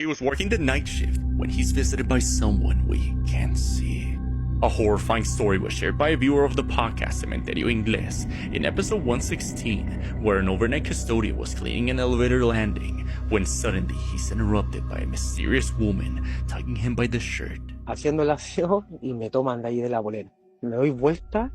He was working the night shift when he's visited by someone we can't see. A horrifying story was shared by a viewer of the podcast Cementerio Inglés in episode 116, where an overnight custodian was cleaning an elevator landing when suddenly he's interrupted by a mysterious woman tugging him by the shirt. Haciendo el aseo y me toman de ahí de la bolera. Me doy vuelta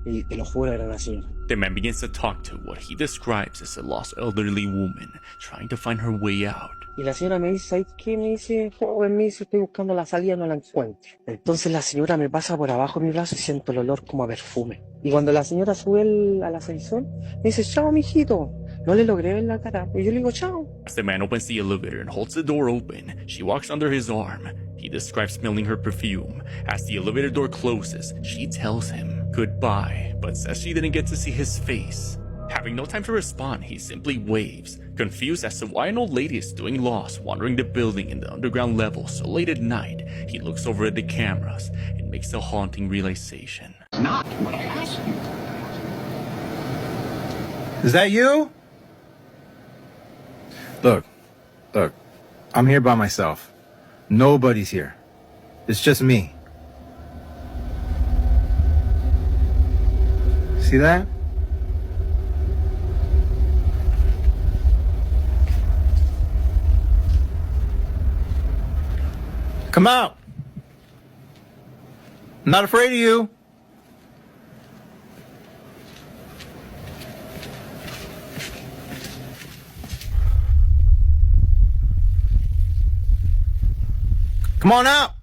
y te lo juro, era una señora. The man begins to talk to what he describes as a lost elderly woman trying to find her way out. Y la señora me dice, ¿sabes qué? Me dice, joven, me dice, estoy buscando la salida, no la encuentro. Entonces la señora me pasa por abajo de mi brazo y siento el olor como a perfume. Y cuando la señora sube al ascensor, me dice, chao, mijito. No le logré ver la cara. Y yo le digo, chao. As the man opens the elevator and holds the door open, she walks under his arm. He describes smelling her perfume. As the elevator door closes, she tells him goodbye, but says she didn't get to see his face. Having no time to respond, he simply waves, confused as to why an old lady is doing lost wandering the building in the underground level so late at night. He looks over at the cameras and makes a haunting realization. Not what I asked you. Is that you? Look, I'm here by myself. Nobody's here. It's just me. See that? Come out. I'm not afraid of you. Come on out.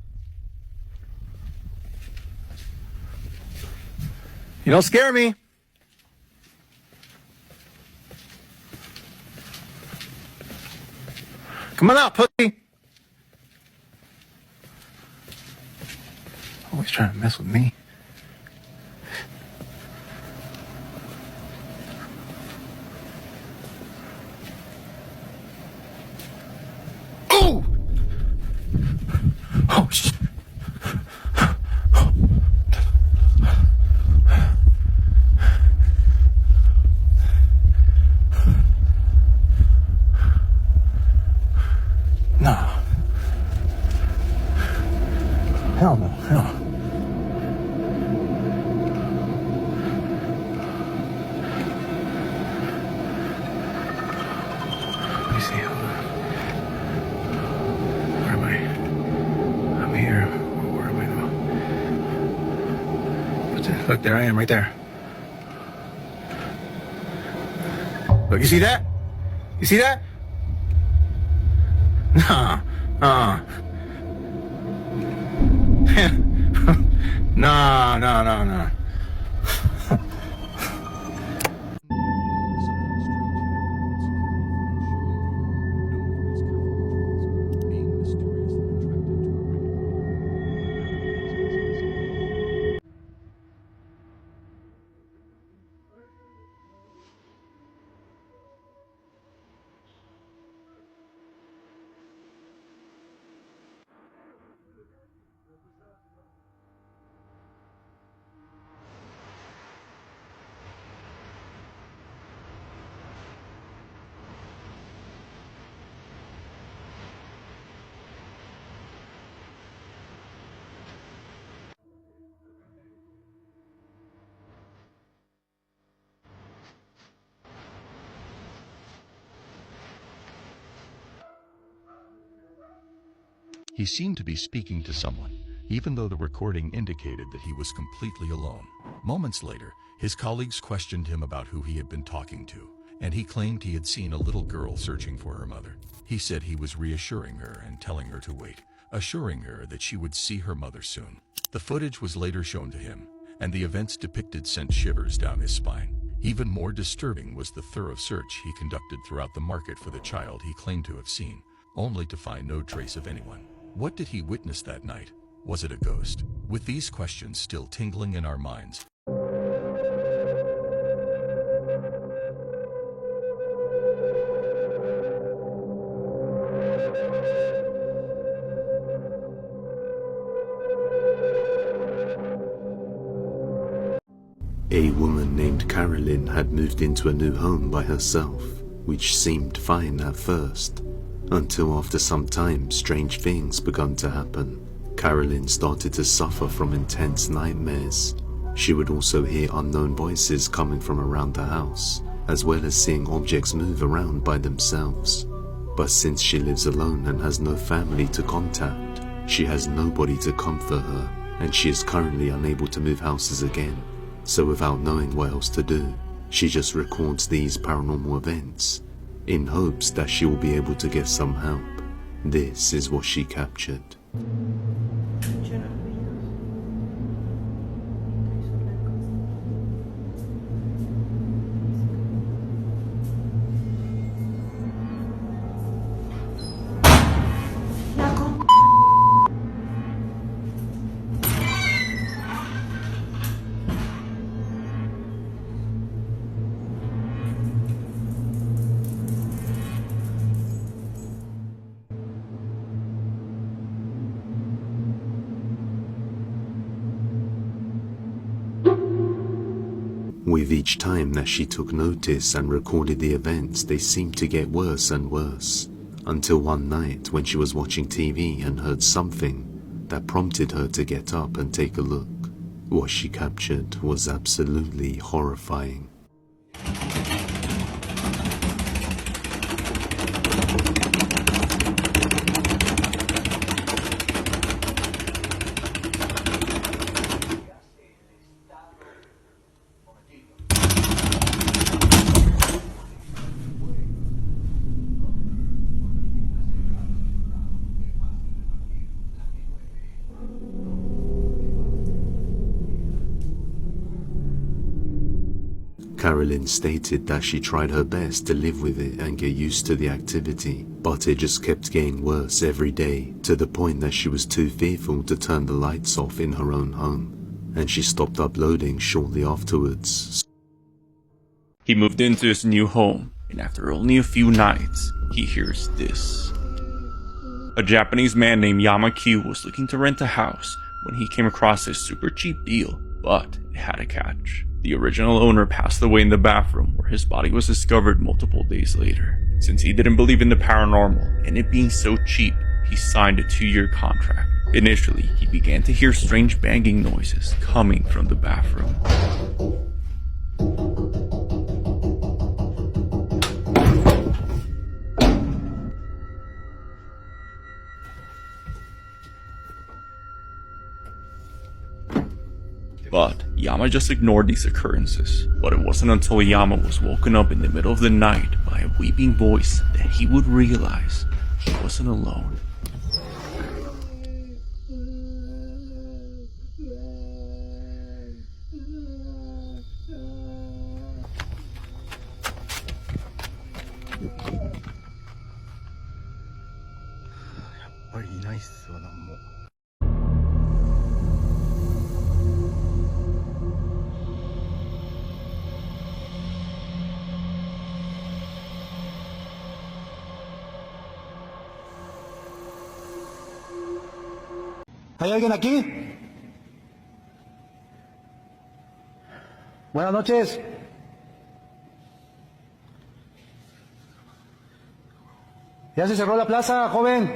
You don't scare me. Come on out, pussy. Always trying to mess with me. Ooh! Oh, shit. No. Hell no. Hell no. Let me see. Hold on. Where am I? I'm here. Where am I now? Look, there I am, right there. Look, you see that? You see that? Nah. No. He seemed to be speaking to someone, even though the recording indicated that he was completely alone. Moments later, his colleagues questioned him about who he had been talking to, and he claimed he had seen a little girl searching for her mother. He said he was reassuring her and telling her to wait, assuring her that she would see her mother soon. The footage was later shown to him, and the events depicted sent shivers down his spine. Even more disturbing was the thorough search he conducted throughout the market for the child he claimed to have seen, only to find no trace of anyone. What did he witness that night? Was it a ghost? With these questions still tingling in our minds, A woman named Carolyn had moved into a new home by herself, which seemed fine at first, Until after some time, strange things began to happen. Carolyn started to suffer from intense nightmares. She would also hear unknown voices coming from around the house, as well as seeing objects move around by themselves. But since she lives alone and has no family to contact, she has nobody to comfort her, and she is currently unable to move houses again. So without knowing what else to do, she just records these paranormal events in hopes that she will be able to get some help. This is what she captured. With each time that she took notice and recorded the events, they seemed to get worse and worse, until one night when she was watching TV and heard something that prompted her to get up and take a look. What she captured was absolutely horrifying. Carolyn stated that she tried her best to live with it and get used to the activity, but it just kept getting worse every day, to the point that she was too fearful to turn the lights off in her own home, and she stopped uploading shortly afterwards. He moved into his new home, and after only a few nights, he hears this. A Japanese man named Yama-Q was looking to rent a house when he came across a super cheap deal, but it had a catch. The original owner passed away in the bathroom, where his body was discovered multiple days later. Since he didn't believe in the paranormal and it being so cheap, he signed a 2-year contract. Initially, he began to hear strange banging noises coming from the bathroom. But Yama just ignored these occurrences. But it wasn't until Yama was woken up in the middle of the night by a weeping voice that he would realize he wasn't alone. ¿Hay alguien aquí? Buenas noches. Ya se cerró la plaza, joven.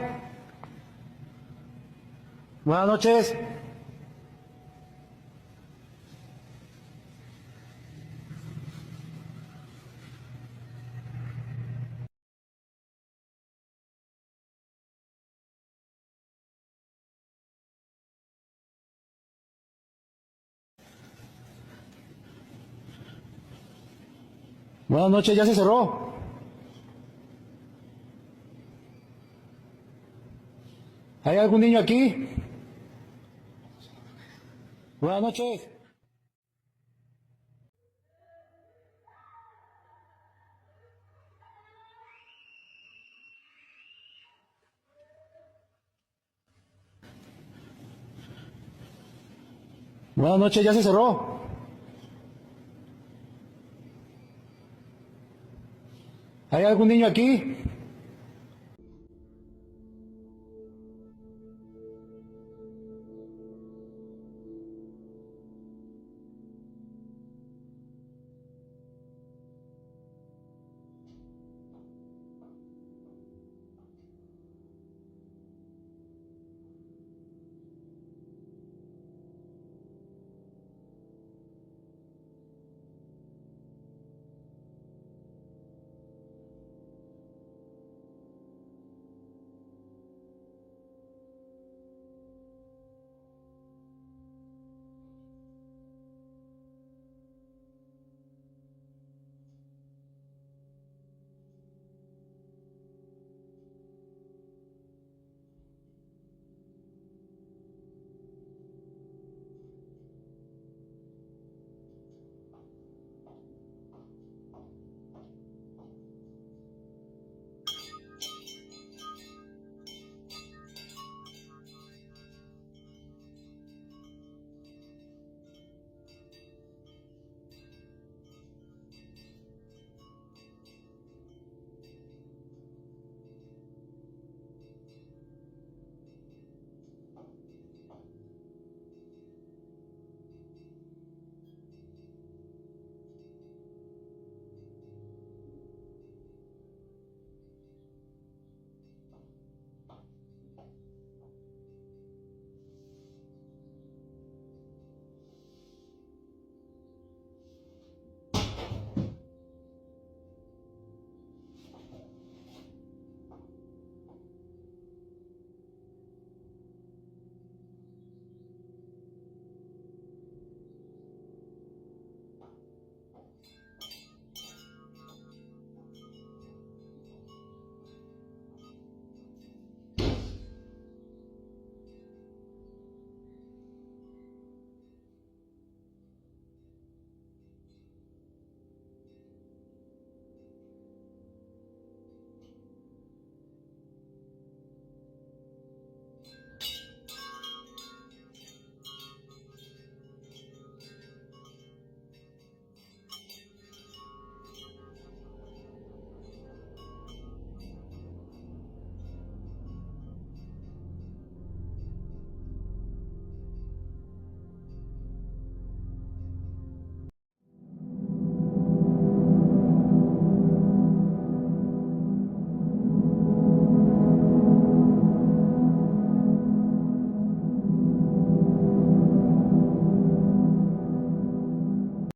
Buenas noches. Buenas noches, ya se cerró. ¿Hay algún niño aquí? Buenas noches. Buenas noches, ya se cerró. ¿Hay algún niño aquí?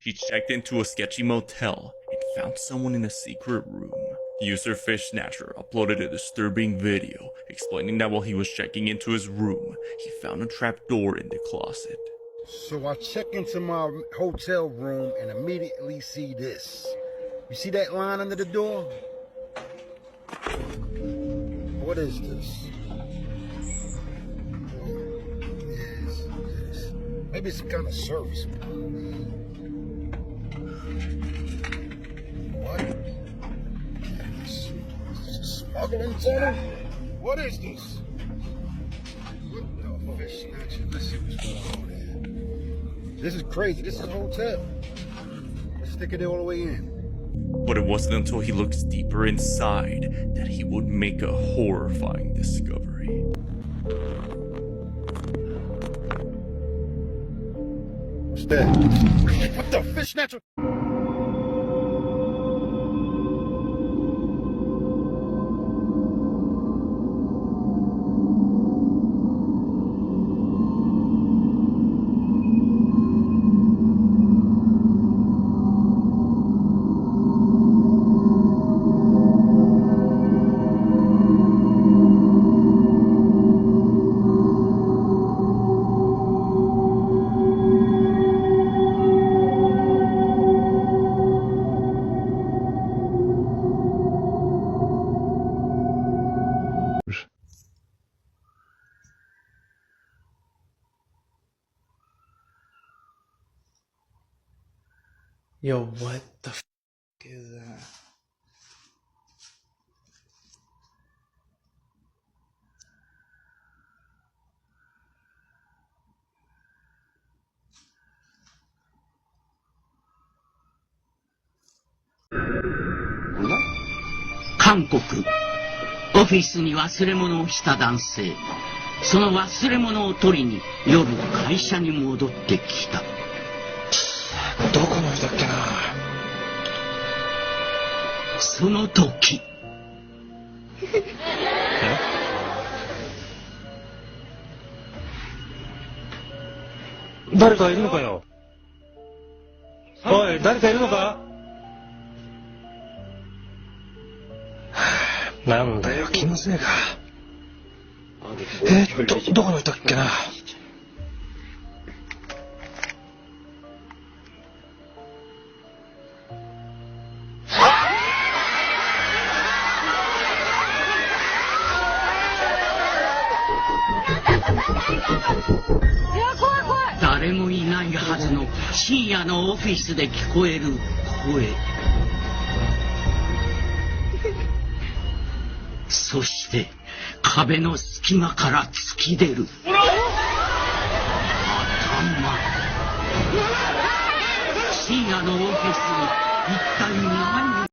She checked into a sketchy motel and found someone in a secret room. User Fish Snatcher uploaded a disturbing video explaining that while he was checking into his room, he found a trapdoor in the closet. So I check into my hotel room and immediately see this. You see that line under the door? What is this? Maybe it's some kind of service. What? Smuggling tunnel? What is this? What the fish snatcher? Let's see what's going on here. This is crazy. This is a hotel. Let's stick it all the way in. But it wasn't until he looks deeper inside that he would make a horrifying discovery. What's that? What the fish snatcher? Yo, what the f is that?韓国オフィスに忘れ物をした男性。その忘れ物を取りに夜会社に戻ってきた。どこの人だっけな。その時誰かいるのかよ。おい、誰かいるのか。なんだよ、気のせいか。どこの人だっけな。誰もいないはずの深夜のオフィスで聞こえる声。そして壁の隙間から突き出る頭。深夜のオフィスに一体何が